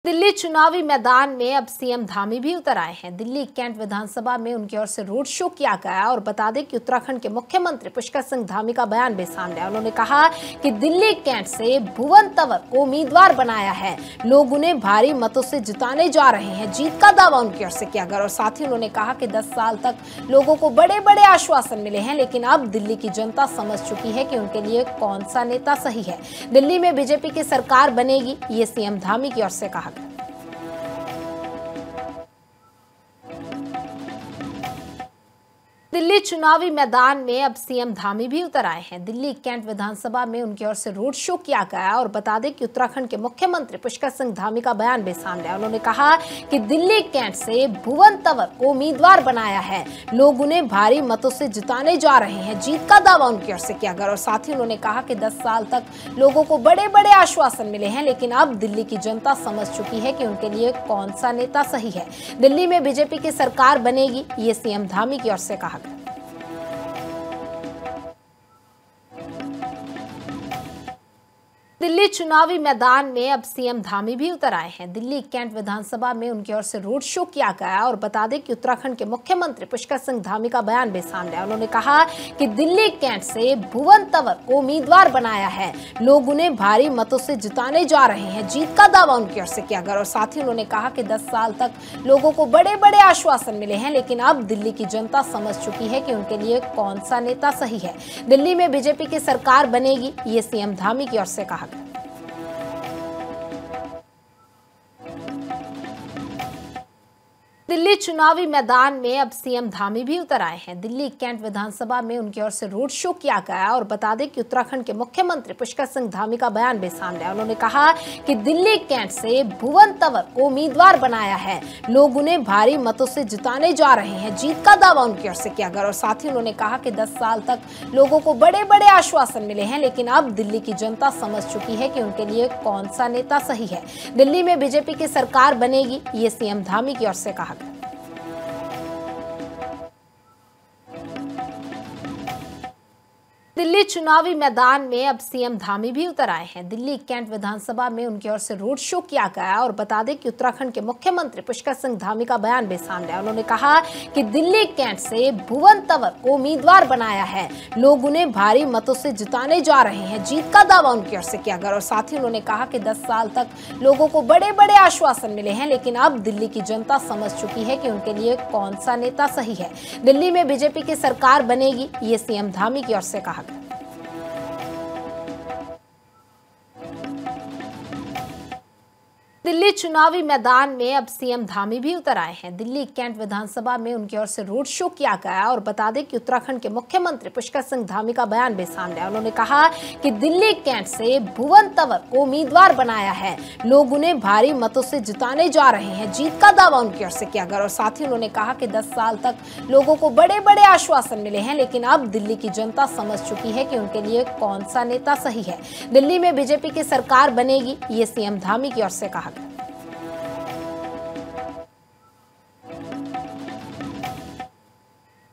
दिल्ली चुनावी मैदान में अब सीएम धामी भी उतर आए हैं। दिल्ली कैंट विधानसभा में उनकी ओर से रोड शो किया गया और बता दें कि उत्तराखंड के मुख्यमंत्री पुष्कर सिंह धामी का बयान भी सामने आया। उन्होंने कहा कि दिल्ली कैंट से भुवन तंवर को उम्मीदवार बनाया है, लोग उन्हें भारी मतों से जिताने जा रहे हैं। जीत का दावा उनकी ओर से किया गया और साथ ही उन्होंने कहा कि 10 साल तक लोगों को बड़े बड़े आश्वासन मिले हैं, लेकिन अब दिल्ली की जनता समझ चुकी है कि उनके लिए कौन सा नेता सही है। दिल्ली में बीजेपी की सरकार बनेगी, ये सीएम धामी की ओर से कहा। दिल्ली चुनावी मैदान में अब सीएम धामी भी उतर आए हैं। दिल्ली कैंट विधानसभा में उनकी ओर से रोड शो किया गया और बता दें कि उत्तराखंड के मुख्यमंत्री पुष्कर सिंह धामी का बयान भी सामने आया। उन्होंने कहा कि दिल्ली कैंट से भुवन तंवर को उम्मीदवार बनाया है, लोग उन्हें भारी मतों से जिताने जा रहे हैं। जीत का दावा उनकी ओर से किया गया और साथ ही उन्होंने कहा कि 10 साल तक लोगों को बड़े बड़े आश्वासन मिले हैं, लेकिन अब दिल्ली की जनता समझ चुकी है कि उनके लिए कौन सा नेता सही है। दिल्ली में बीजेपी की सरकार बनेगी, ये सीएम धामी की ओर से कहा। दिल्ली चुनावी मैदान में अब सीएम धामी भी उतर आए हैं। दिल्ली कैंट विधानसभा में उनकी ओर से रोड शो किया गया और बता दें कि उत्तराखंड के मुख्यमंत्री पुष्कर सिंह धामी का बयान भी सामने आया। उन्होंने कहा कि दिल्ली कैंट से भुवन तंवर को उम्मीदवार बनाया है, लोग उन्हें भारी मतों से जिताने जा रहे हैं। जीत का दावा उनकी ओर से किया गया और साथ ही उन्होंने कहा कि 10 साल तक लोगों को बड़े बड़े आश्वासन मिले हैं, लेकिन अब दिल्ली की जनता समझ चुकी है कि उनके लिए कौन सा नेता सही है। दिल्ली में बीजेपी की सरकार बनेगी, ये सीएम धामी की ओर से कहा। दिल्ली चुनावी मैदान में अब सीएम धामी भी उतर आए हैं। दिल्ली कैंट विधानसभा में उनकी ओर से रोड शो किया गया और बता दें कि उत्तराखंड के मुख्यमंत्री पुष्कर सिंह धामी का बयान भी सामने आया। उन्होंने कहा कि दिल्ली कैंट से भुवन तंवर को उम्मीदवार बनाया है, लोग उन्हें भारी मतों से जिताने जा रहे हैं। जीत का दावा उनकी ओर से किया गया और साथ ही उन्होंने कहा कि 10 साल तक लोगों को बड़े बड़े आश्वासन मिले हैं, लेकिन अब दिल्ली की जनता समझ चुकी है कि उनके लिए कौन सा नेता सही है। दिल्ली में बीजेपी की सरकार बनेगी, ये सीएम धामी की ओर से कहा। दिल्ली चुनावी मैदान में अब सीएम धामी भी उतर आए हैं। दिल्ली कैंट विधानसभा में उनकी ओर से रोड शो किया गया और बता दें कि उत्तराखंड के मुख्यमंत्री पुष्कर सिंह धामी का बयान भी सामने आया। उन्होंने कहा कि दिल्ली कैंट से भुवन तंवर को उम्मीदवार बनाया है, लोग उन्हें भारी मतों से जिताने जा रहे हैं। जीत का दावा उनकी ओर से किया गया और साथ ही उन्होंने कहा कि 10 साल तक लोगों को बड़े बड़े आश्वासन मिले हैं, लेकिन अब दिल्ली की जनता समझ चुकी है कि उनके लिए कौन सा नेता सही है। दिल्ली में बीजेपी की सरकार बनेगी, ये सीएम धामी की ओर से कहा। दिल्ली चुनावी मैदान में अब सीएम धामी भी उतर आए हैं। दिल्ली कैंट विधानसभा में उनकी ओर से रोड शो किया गया और बता दें कि उत्तराखंड के मुख्यमंत्री पुष्कर सिंह धामी का बयान भी सामने आया। उन्होंने कहा कि दिल्ली कैंट से भुवन तंवर को उम्मीदवार बनाया है, लोग उन्हें भारी मतों से जिताने जा रहे हैं। जीत का दावा उनकी ओर से किया गया और साथ ही उन्होंने कहा कि 10 साल तक लोगों को बड़े बड़े आश्वासन मिले हैं, लेकिन अब दिल्ली की जनता समझ चुकी है कि उनके लिए कौन सा नेता सही है। दिल्ली में बीजेपी की सरकार बनेगी, ये सीएम धामी की ओर से कहा।